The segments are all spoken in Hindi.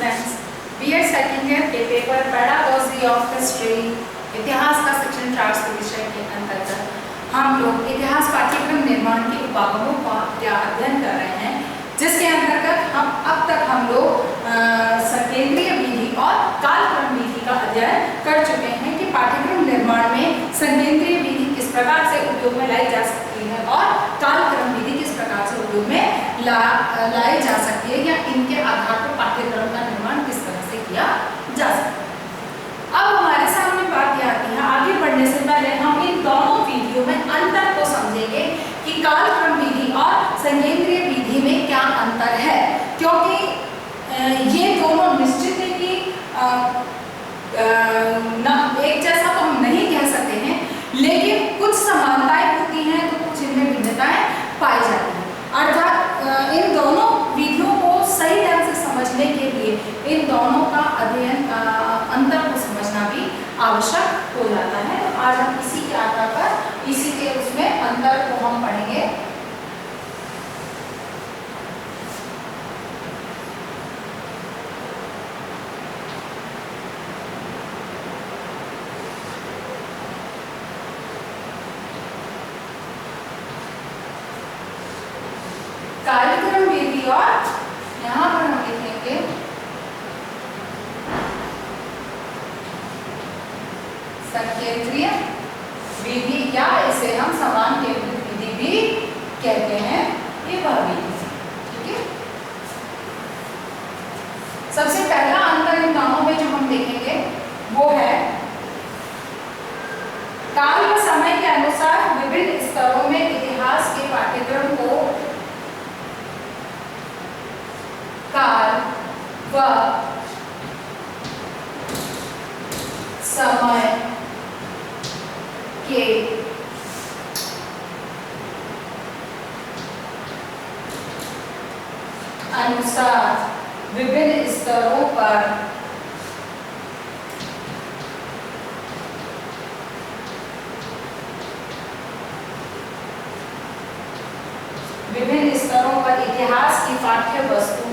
स्टूडेंट्स, बीएड सेकंड ईयर के पेपर पेडागोजी ऑफ हिस्ट्री इतिहास का सेक्शन 4 विषय के अंतर्गत हम लोग इतिहास पाठ्यक्रम निर्माण के उपागमों का अध्ययन कर रहे हैं, जिसके अंतर्गत अब तक हम लोग संकेंद्रीय विधि और कालक्रम विधि का अध्ययन कर चुके हैं कि पाठ्यक्रम निर्माण में संकेंद्रीय विधि किस प्रकार से उपयोग में लाई जा सकती है और कालक्रम विधि किस प्रकार से उपयोग में लाई जा सकती है, या इनके आधार पर पाठ्यक्रम का निर्माण किस तरह से किया जा सकता है। अब हमारे सामने बात यह आती है, आगे बढ़ने से पहले हम इन दोनों विधियों में अंतर को समझेंगे कि कालक्रम विधि और संकेंद्रीय विधि में क्या अंतर है, क्योंकि ये दोनों निश्चित है कि एक जैसा तो हम नहीं कह सकते हैं, लेकिन कुछ समानताएं होती हैं तो कुछ इनमें भिन्नताएं पाई जाती हैं। अर्थात इन दोनों विधियों को सही ढंग से समझने के लिए इन दोनों का अध्ययन अंतर को समझना भी आवश्यक हो जाता है। तो आज हम इसी के आधार पर इसी के उसमें अंतर को हम पढ़ेंगे। कालक्रम विधि और यहाँ पर हम लिखेंगे संकेंद्रीय विधि, या इसे हम समान केंद्रित विधि भी कहते हैं। ये वह विधि, ठीक है। सबसे पहला अंतर इन दोनों में जो हम देखेंगे वो है काल व समय के अनुसार विभिन्न स्तरों में इतिहास के पाठ्यक्रम को काल व समय के अनुसार विभिन्न स्तरों पर इतिहास की पाठ्य वस्तु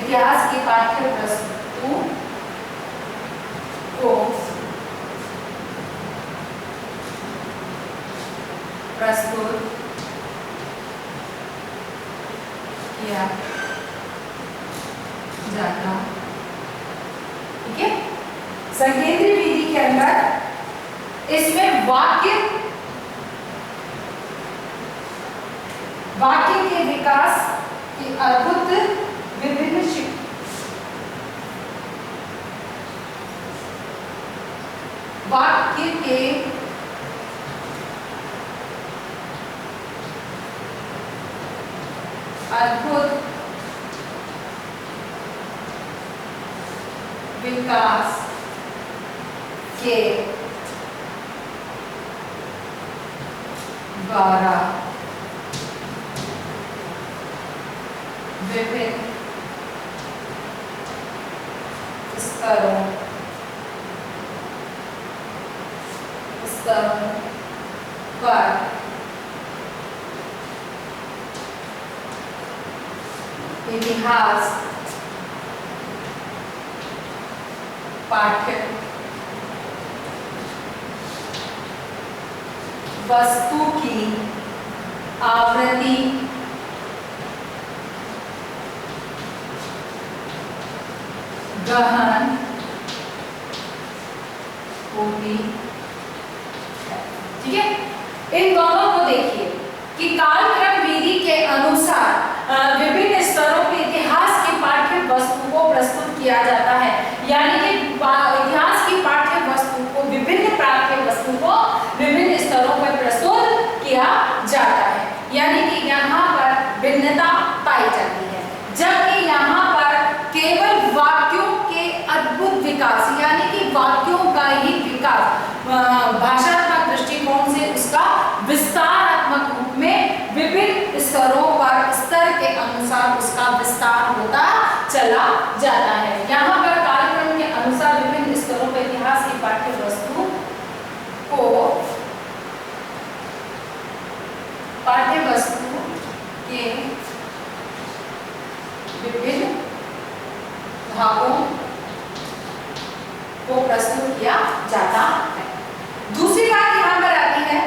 इतिहास की पाठ्य वस्तु को प्रस्तुत किया जाता, ठीक है। संकेंद्रीय विधि के अंदर इसमें वाक्य के विकास की अद्भुत विभिन्न वाक्य के अद्भुत विकास के द्वारा विभिन्न स्तरों पर इतिहास पाठ्य वस्तु की आवृत्ति गहन होती है, ठीक है। इन दोनों को देखिए कि कालक्रम विधि के अनुसार विभिन्न स्तरों के इतिहास की पाठ्य वस्तु को प्रस्तुत किया जाता है, यानी कि इतिहास की पाठ्य वस्तु को विभिन्न पाठ्य वस्तु को विभिन्न स्तरों पर प्रस्तुत किया जाता है, यानी कि यहाँ पर भिन्नता पाई जाती है। जबकि यहाँ पर केवल वाक्यों के अद्भुत विकास, यानी कि वाक्यों का ही विकास भाषात्मक दृष्टिकोण से उसका विस्तारात्मक रूप में विभिन्न स्तरों पर स्तर के अनुसार उसका विस्तार होता चला जाता है। यहाँ पर कार्यक्रम के अनुसार विभिन्न स्तरों पर इतिहास की पाठ्य वस्तु को पाठ्य वस्तु के विभिन्न भागों को प्रस्तुत किया जाता है। दूसरी बात यहाँ पर आती है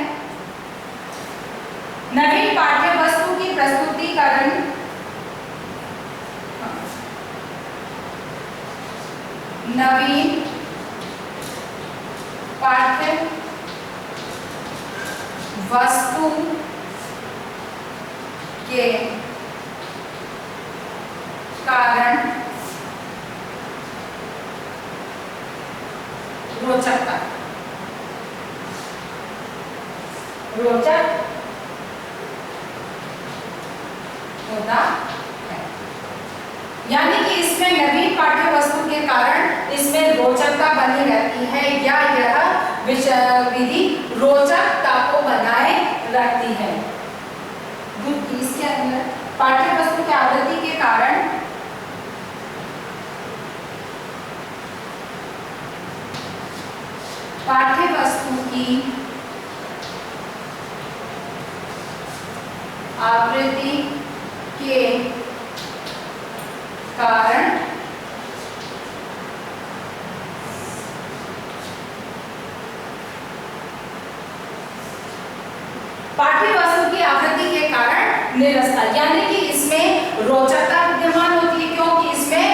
नवीन पाठ्य वस्तु की प्रस्तुतिकरण नवीन पाठ्य वस्तु के कारण रोचक होता है। यानी कि इसमें नवीन पाठ्य वस्तु के कारण इसमें रोचकता बनी रहती है या यह विधि रोचकता को बनाए रखती है। इसके अंदर पाठ्य वस्तु की आवृत्ति के कारण पाठ्य वस्तु की आवृत्ति के कारण पाठ्य वस्तु की आवृत्ति के कारण निरस्ता, यानी कि इसमें रोचकता विद्यमान होती है क्योंकि इसमें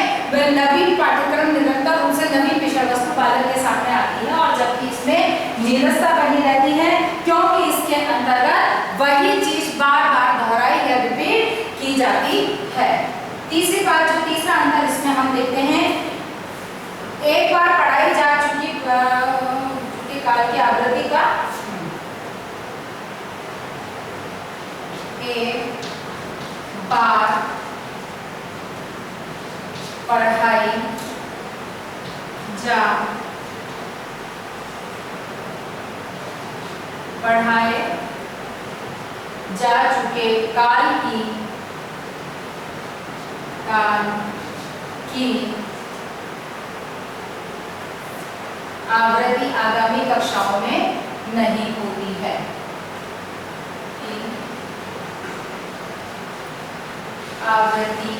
नवीन पाठ्यक्रम निरंतर रूप से नवीन विषय वस्तु पालन के सामने आती है, और जबकि इसमें निरस्ता बनी रहती है क्योंकि इसके अंतर्गत वही चीज बार बार दोहराई या रिपीट की जाती है। तीसरी बात, जो तीसरा अंतर इसमें हम देखते हैं, एक बार पढ़ाई जा चुकी काल की आवृत्ति का एक बार पढ़ाई जा चुके काल की आवृत्ति आगामी कक्षाओं में नहीं होती है। आवृत्ति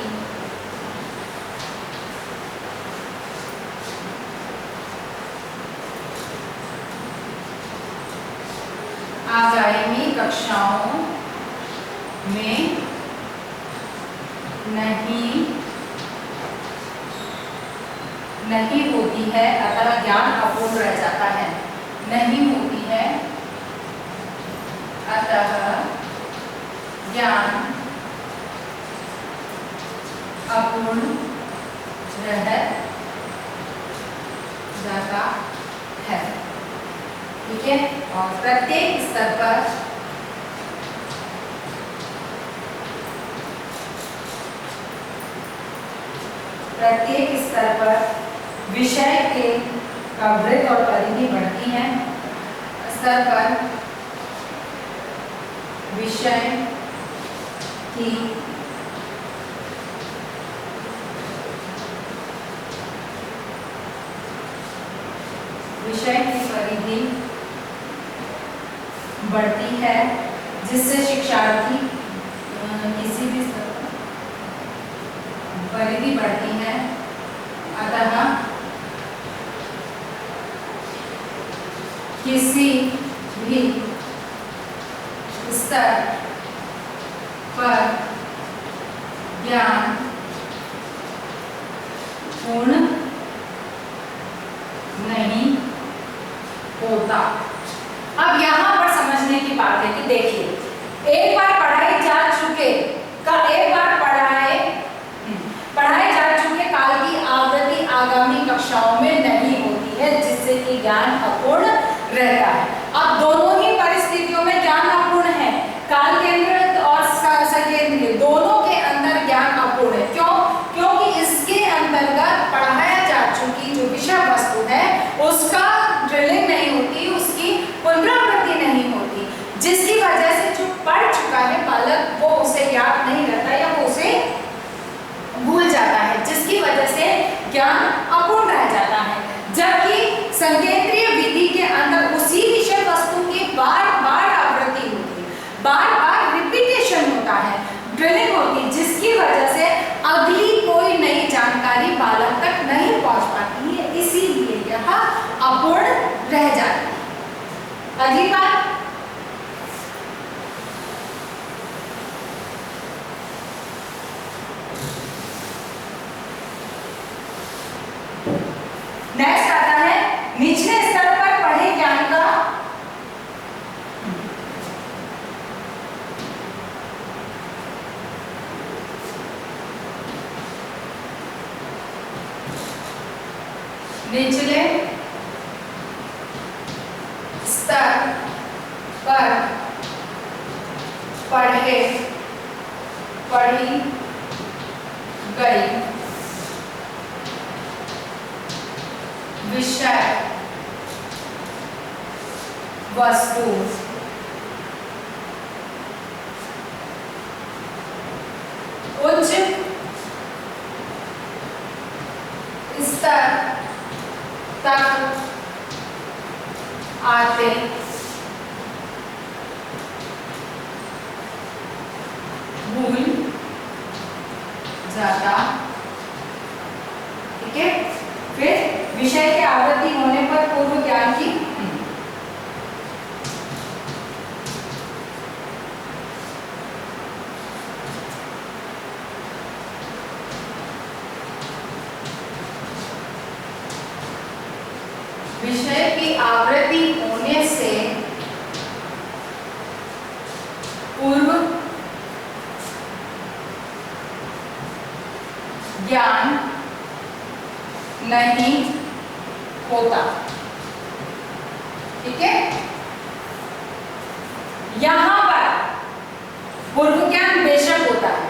आगामी कक्षाओं में नहीं होती है, अतः ज्ञान अपूर्ण रह जाता है। नहीं होती है अतः ज्ञान अपूर्ण रह जाता है। ठीक है, और प्रत्येक स्तर पर विषय के वृत्त और परिधि बढ़ती है। स्तर पर विषय की परिधि बढ़ती है, जिससे शिक्षार्थी किसी भी स्तर पर परिधि बढ़ती है, अतः किसी भी स्तर पर ज्ञान पूर्ण नहीं होता। अब यहाँ पर समझने की बात है कि देखिए, एक बार पढ़ाई जा चुके जा चुके काल की आवृत्ति आगामी कक्षाओं में नहीं होती है, जिससे कि ज्ञान अपूर्ण रहता है। अब दोनों ही परिस्थितियों में ज्ञान अपूर्ण है, काल केंद्रित और सकेंद्रित, दोनों के अंदर ज्ञान अपूर्ण है। क्यों? क्योंकि इसके अंतर्गत पढ़ाया जा चुकी जो विषय वस्तु है उसका ड्रिलिंग नहीं होती, उसकी पुनरावृत्ति नहीं होती, जिसकी वजह से जो पढ़ चुका है बालक वो उसे याद नहीं रहता या वो उसे भूल जाता है, जिसकी वजह से ज्ञान अपूर्ण रह जाता है, जबकि संकेंद्रीय विधि के अंदर उसी विषय वस्तु की बार बार आवृत्ति होती है, बार बार रिपीटेशन होता है, ड्रिलिंग होती है, जिसकी वजह से अगली कोई नई जानकारी बालक तक नहीं पहुंच पाती है, इसीलिए यह अपूर्ण रह जाता है। अगली बात, नेक्स्ट आता है निचले स्तर पर पढ़े ज्ञान का निचले स्तर पर पढ़ी गई विषय वस्तु उच्च स्तर तक आते भूल जाता, ठीक है। फिर विषय की आवृत्ति होने पर पूर्व ज्ञान की विषय की आवृत्ति होने से पूर्व ज्ञान नहीं होता, ठीक है। यहां पर पूर्व ज्ञान बेशक होता है,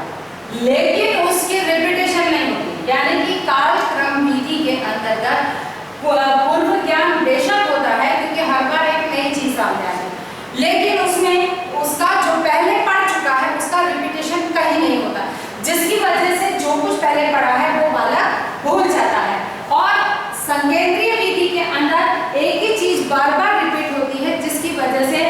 लेकिन उसकी रिपीटेशन नहीं होती, यानी कि कालक्रम विधि के अंतर्गत पूर्व ज्ञान बेशक होता है, क्योंकि हर बार एक नई चीज सामने आती है, लेकिन उसमें उसका जो पहले पढ़ चुका है उसका रिपीटेशन कहीं नहीं होता, जिसकी वजह से जो कुछ पहले पढ़ा है वो बालक भूल जाता है। और संकेंद्रीय विधि के अंदर एक ही चीज बार बार रिपीट होती है, जिसकी वजह से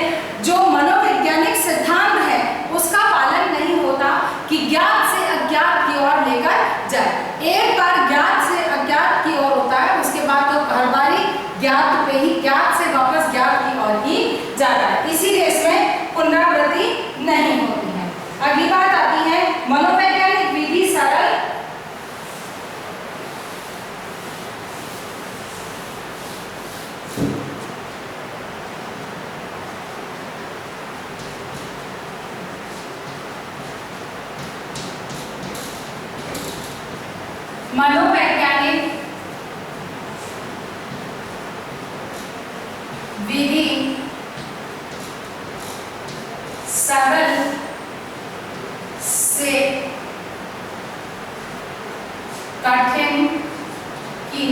जो मनोवैज्ञानिक सिद्धांत है उसका पालन नहीं होता कि ज्ञात से अज्ञात की ओर लेकर जाए। एक बार ज्ञात से अज्ञात की ओर होता है, उसके बाद तो हर बारी ज्ञात पे ही, ज्ञात से वापस ज्ञात की ओर ही जाता है, इसीलिए इसमें पुनरावृत्ति नहीं होती है। अगली बात आती है मनोवैज्ञानिक विधि सरल मनोवैज्ञानिक विधि सरल से कठिन की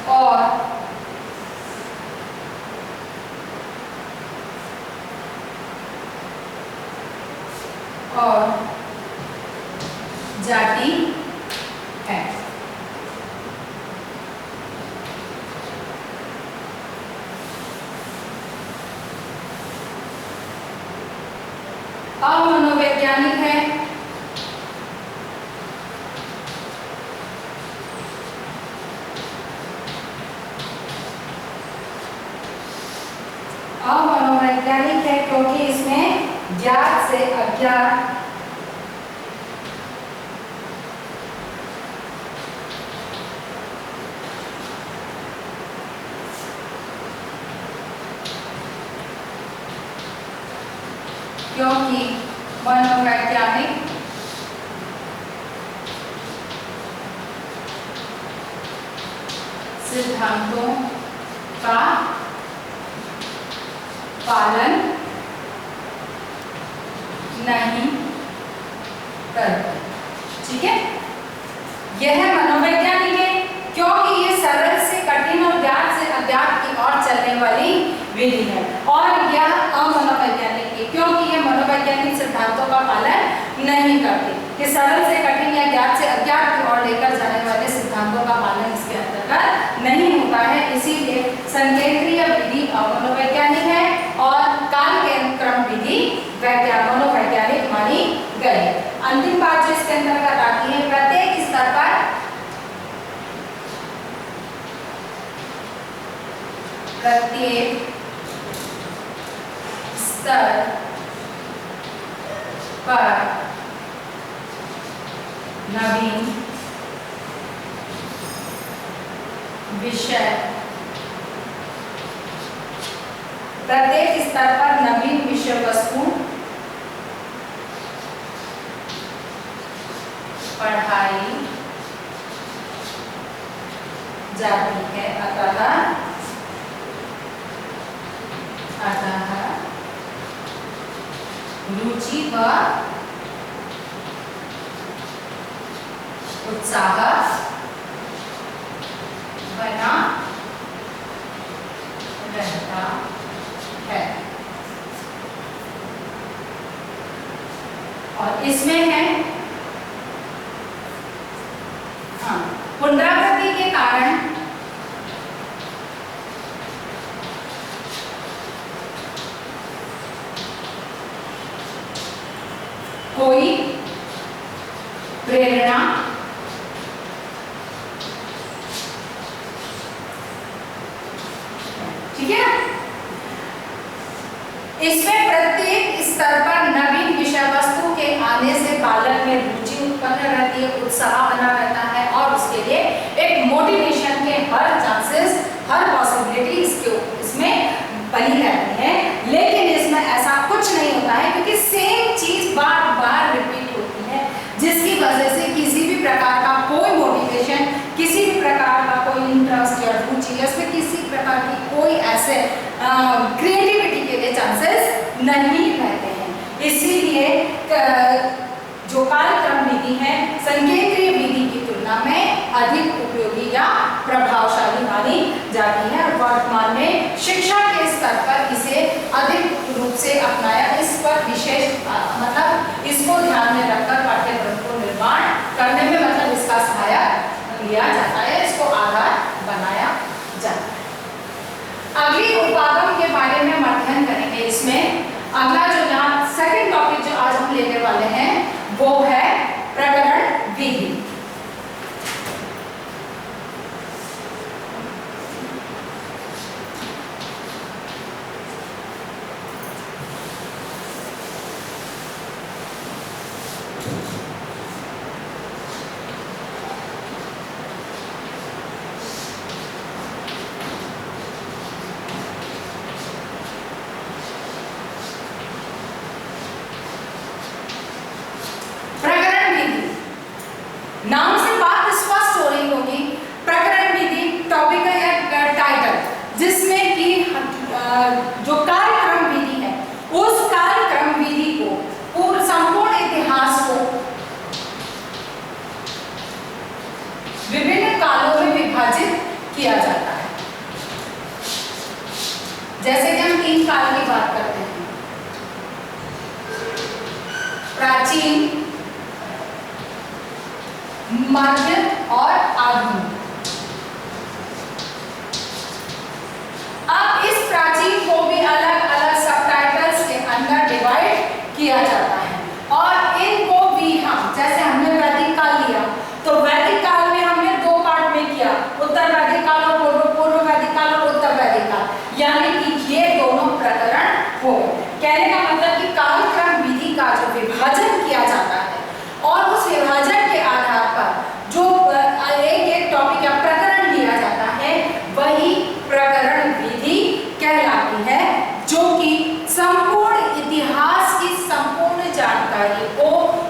और जाती है। अमनोवैज्ञानिक है अमनोवैज्ञानिक है क्योंकि इसमें ज्ञात से अज्ञात क्योंकि मनोवैज्ञानिक सिद्धांतों का पालन नहीं करते, ठीक है। यह मनोवैज्ञानिक है क्योंकि ये सरल से कठिन और ज्ञात से अज्ञात की ओर चलने वाली विधि है, और यह अमनोवैज्ञानिक है क्योंकि ये मनोवैज्ञानिक सिद्धांतों का पालन नहीं करती, कि सरल से कठिन या ज्ञात से अज्ञात की ओर लेकर जाने प्रत्येक स्तर पर नवीन विषय, प्रत्येक स्तर पर नवीन विषय वस्तु पढ़ाई जाती है। अतः रुचि व उत्साह बना रहता है। और इसमें है पुनरावृत्ति के कारण कोई प्रेरणा ठीक है। इसमें प्रत्येक स्तर पर नवीन विषय वस्तु के आने से बालक में रुचि उत्पन्न रहती है, उत्साह बना रहता है और उसके लिए एक मोटिवेशन के हर चांसेस, हर पॉसिबिलिटी इसमें बनी रहती है। लेकिन इसमें ऐसा कुछ नहीं होता है क्योंकि सेम चीज बार बार रिपीट होती है, जिसकी वजह से किसी भी प्रकार का कोई मोटिवेशन, किसी भी प्रकार का कोई इंटरेस्ट या रुचि, इसमें किसी प्रकार की कोई ऐसे क्रिएटिविटी के लिए चांसेस नहीं रहते हैं। इसीलिए जो कार्यक्रम विधि है संकेंद्रीय विधि की तुलना में अधिक उपयोगी या प्रभावशाली मानी जाती है। वर्तमान में शिक्षा के स्तर पर इसे अधिक रूप से अपनाया, इस पर विशेष मतलब इसको ध्यान में रखकर पाठ्यक्रम को निर्माण करने में मतलब इसका सहायक लिया जाता है, इसको आधार बनाया जाता है। अगली उपागम के बारे में हम अध्ययन करेंगे। इसमें अगला जो यहाँ सेकंड टॉपिक जो आज हम लेने वाले हैं वो है प्रकरण विधि। नाम से बात स्पष्ट हो रही होगी। प्रकरण विधि टॉपिक है या टाइटल, जिसमें कि जो कार्यक्रम विधि है उस कार्यक्रम विधि को पूर्ण संपूर्ण इतिहास को विभिन्न कालों में विभाजित किया जाता है। जैसे कि हम 3 काल की बात करते हैं, प्राचीन, मध्य और आधुनिक। अब इस प्राचीन को भी अलग अलग सबटाइटल्स के अंदर डिवाइड किया जाता है और इनको भी हम, जैसे हमने वैदिक काल लिया तो वैदिक काल में हमने 2 पार्ट में किया, उत्तर वैदिक काल और पूर्व वैदिक काल और उत्तर वैदिक काल, यानी कि ये दोनों प्रकरण हो। कहने का मतलब कि कार्यक्रम विधि का जो विभाजन किया जाता है और उस विभाजन के आधार पर जो एक टॉपिक या प्रकरण लिया जाता है वही प्रकरण विधि कहलाती है, जो कि संपूर्ण इतिहास की संपूर्ण जानकारी को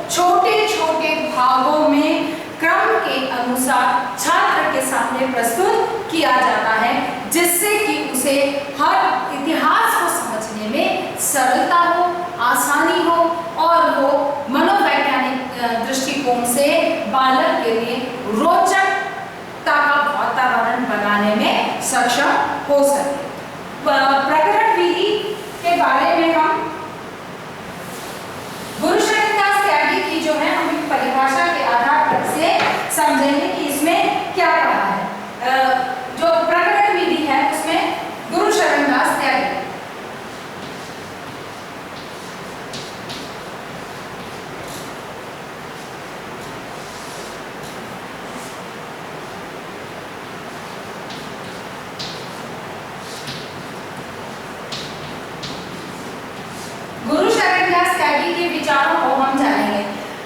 छोटे छोटे भागों में क्रम के अनुसार छात्र के सामने प्रस्तुत किया जाता है, जिससे कि उसे हर इतिहास को समझने में सरलता हो, आसानी हो और वो मनोवैज्ञानिक दृष्टिकोण से बालक के लिए रोचकता का वातावरण बनाने में सक्षम हो सके। प्रकरण विधि के बारे में हम गुरुशरणदास त्यागी की जो है हम परिभाषा के आधार पर से समझेंगे कि इसमें क्या कहा है। जो प्रकरण विधि है उसमें गुरुशरणदास त्यागी विचारों को हम जानेंगे,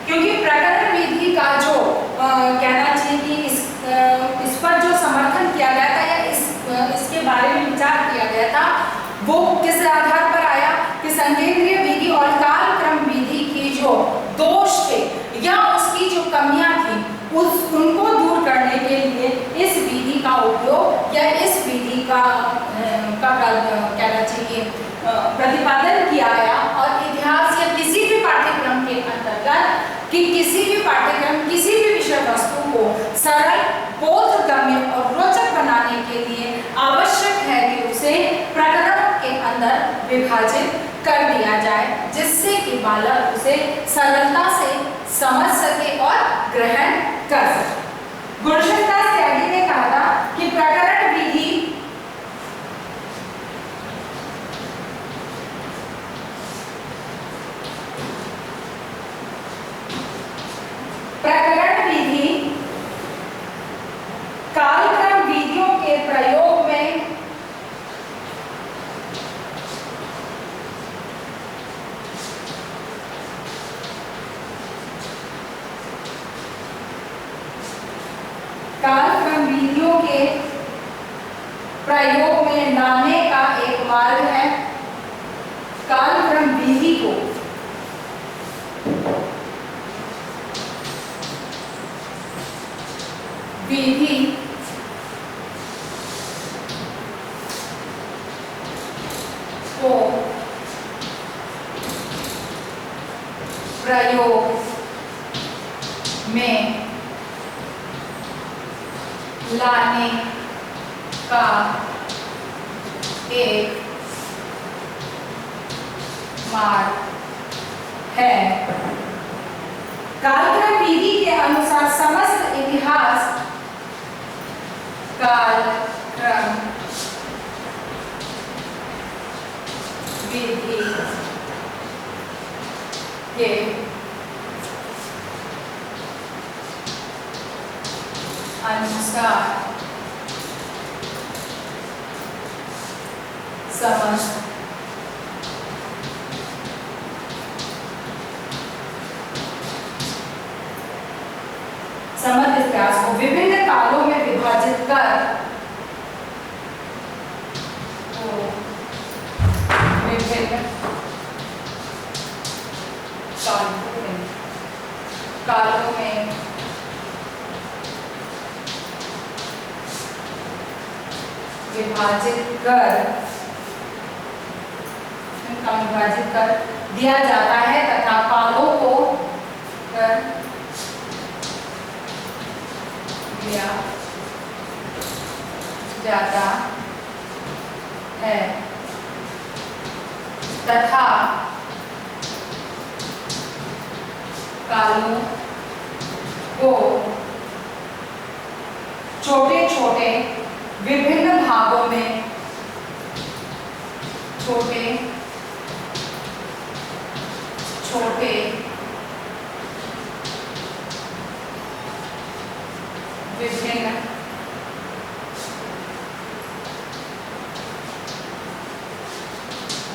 क्योंकि प्रकरण विधि का जो कहना चाहिए कि इस पर जो समर्थन किया गया था या इसके बारे में विचार किया गया था, वो किस आधार पर आया कि संकेंद्रीय विधि और कालक्रम विधि की जो दोष थे या उसकी जो कमियां थी उनको दूर करने के लिए इस विधि का उपयोग या इस विधि का कहना चाहिए प्रतिपादन किया गया। और इतिहास या किसी भी पाठ्यक्रम के अंतर्गत कि किसी भी पाठ्यक्रम किसी भी विषय वस्तु को सरल, बोधगम्य और रोचक बनाने के लिए आवश्यक है कि उसे प्रकरणों के अंदर विभाजित कर दिया जाए, जिससे कि बालक उसे सरलता से समझ सके और ग्रहण कर सके। गुणशंकर दास त्यागी ने कहा था कि प्रकरण विधि कालक्रम विधियों के प्रयोग में लाने का एक मार्ग है कालक्रम विधि को विधि को प्रयोग में लाने का एक मार्ग है। कालक्रम विधि के अनुसार समस्त इतिहास कालक्रम विधि के अनुसार समस्त इतिहास को विभिन्न कालों में विभाजित कर विभिन्न कालों में विभाजित कर दिया जाता है तथा कालों को दिया जाता है तथा कालों को छोटे छोटे विभिन्न भागों में छोटे विभिन्न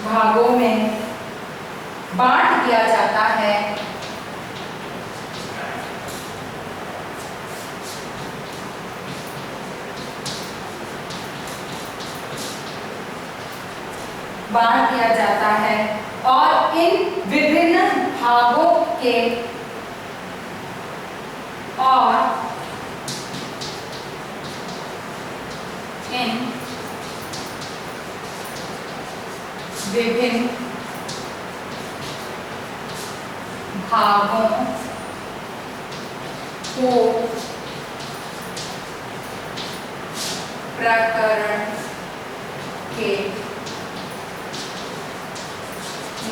भागों में बांट दिया जाता है और इन विभिन्न भागों के विभिन्न भागों को प्रकरण के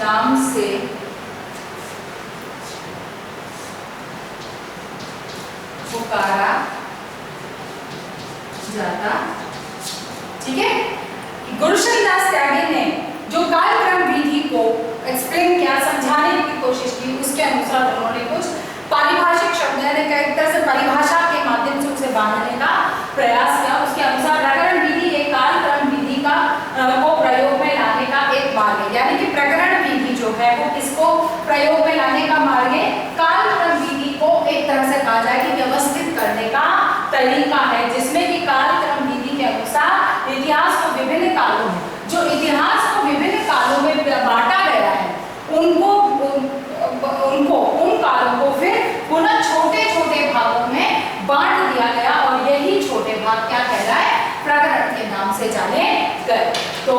नाम से पुकारा जाता। ठीक है, गुणशंकर दास त्यागी ने जो कालक्रम विधि को एक्सप्लेन किया, समझाने की कोशिश की, उसके अनुसार उन्होंने कुछ पारिभाषिक शब्द यानी एक तरह से परिभाषा के माध्यम से उसे बांधने का प्रयास किया। उसके अनुसार प्रकरण विधि एक कालक्रम विधि का को प्रयोग में लाने का एक मार्ग है, यानी कि प्रकरण विधि जो है वो किसको प्रयोग में तरीका है जिसमें कि कार्यक्रम विधि के अनुसार इतिहास को विभिन्न कालों में, जो इतिहास को विभिन्न कालों में बांटा गया है, उन कालों को फिर पुनः छोटे छोटे भागों में बांट दिया गया और यही छोटे भाग क्या कहलाए, प्रकरण के नाम से जाने गए। तो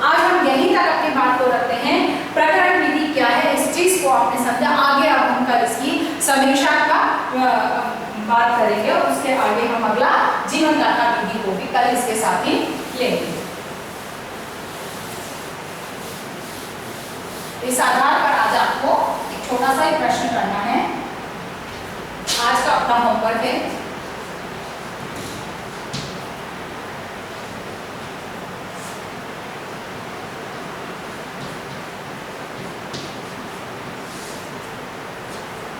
आज हम यहीं तक अपनी बात को रखते हैं। प्रकरण विधि क्या है इस चीज को आपने समझा। आगे अब हम कल इसकी समीक्षा का बात करेंगे और उसके आगे हम अगला जीवन गाथा विधि को भी कल इसके साथ ही लेंगे। इस आधार पर आज आपको एक छोटा सा एक प्रश्न करना है। आज का अपना होमवर्क है।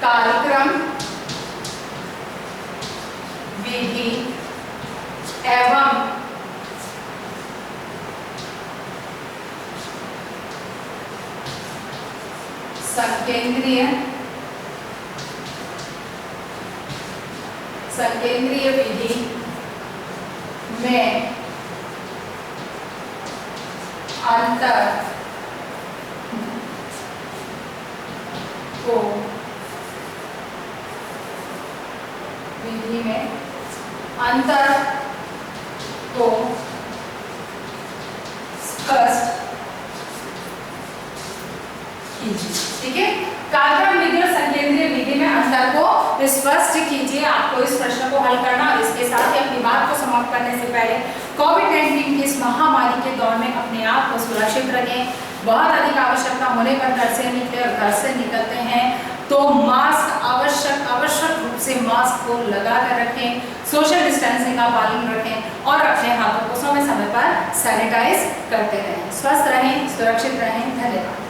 कार्यक्रम विधि एवं संकेंद्रीय विधि में अंतर को विधि में अंतर को स्पष्ट कीजिए। ठीक है, कार्यक्रम विधि और संकेंद्रीय विधि में अंतर को स्पष्ट कीजिए। आपको इस प्रश्न को हल करना और इसके साथ ही अपनी बात को समाप्त करने से पहले कोविड-19 की इस महामारी के दौर में अपने आप को सुरक्षित रखें। बहुत अधिक आवश्यकता होने पर घर से निकले और घर से निकलते हैं तो मास्क आवश्यक रूप से मास्क को लगा कर रखें, सोशल डिस्टेंसिंग का पालन रखें और अपने हाथों को समय समय पर सैनिटाइज करते रहें। स्वस्थ रहें, सुरक्षित रहें। धन्यवाद।